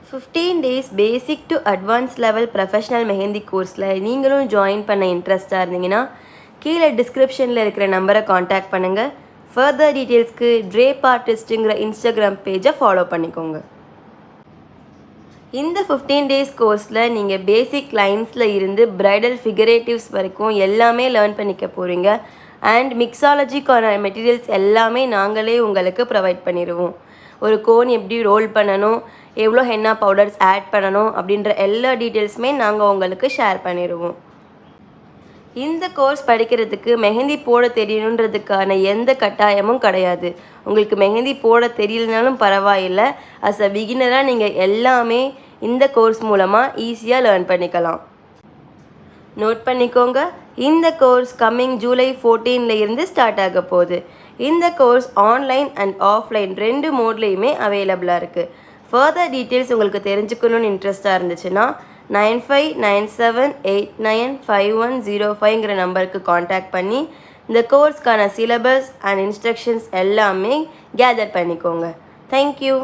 15 days basic to advance level professional mehndi கோர்ஸில் நீங்களும் join பண்ண இன்ட்ரெஸ்ட்டாக இருந்தீங்கன்னா கீழே டிஸ்கிரிப்ஷனில் இருக்கிற நம்பரை காண்டாக்ட் பண்ணுங்கள். ஃபர்தர் டீட்டெயில்ஸ்க்கு ட்ரேப் ஆர்டிஸ்ட்டுங்கிற இன்ஸ்டாகிராம் பேஜை ஃபாலோ பண்ணிக்கோங்க. இந்த 15 days கோர்ஸில் நீங்கள் பேசிக் லைன்ஸில் இருந்து பிரைடல் ஃபிகரேட்டிவ்ஸ் வரைக்கும் எல்லாமே லேர்ன் பண்ணிக்க போகிறீங்க. அண்ட் மிக்ஸாலஜிக்கான மெட்டீரியல்ஸ் எல்லாமே நாங்களே உங்களுக்கு ப்ரொவைட் பண்ணிடுவோம். ஒரு கோன் எப்படி ரோல் பண்ணணும், எவ்வளோ ஹென்னா பவுடர்ஸ் ஆட் பண்ணணும் அப்படின்ற எல்லா டீட்டெயில்ஸுமே நாங்கள் உங்களுக்கு ஷேர் பண்ணிடுவோம். இந்த கோர்ஸ் படிக்கிறதுக்கு மெஹந்தி போட தெரியணுன்றதுக்கான எந்த கட்டாயமும் கிடையாது. உங்களுக்கு மெஹந்தி போட தெரியலனாலும் பரவாயில்லை. அஸ் அ பிகினராக நீங்கள் எல்லாமே இந்த கோர்ஸ் மூலமாக ஈஸியாக லேர்ன் பண்ணிக்கலாம். நோட் பண்ணிக்கோங்க, இந்த கோர்ஸ் கம்மிங் ஜூலை 14 இருந்து ஸ்டார்ட் ஆக போகுது. இந்த கோர்ஸ் ஆன்லைன் அண்ட் ஆஃப்லைன் 2 மோட்லேயுமே அவைலபிளாக இருக்குது. ஃபர்தர் டீட்டெயில்ஸ் உங்களுக்கு தெரிஞ்சுக்கணுன்னு இன்ட்ரெஸ்ட்டாக இருந்துச்சுன்னா 9597895105 நம்பருக்கு காண்டாக்ட் பண்ணி இந்த கோர்ஸ்க்கான சிலபஸ் அண்ட் இன்ஸ்ட்ரக்ஷன்ஸ் எல்லாமே கேதர் பண்ணிக்கோங்க. தேங்க்யூ.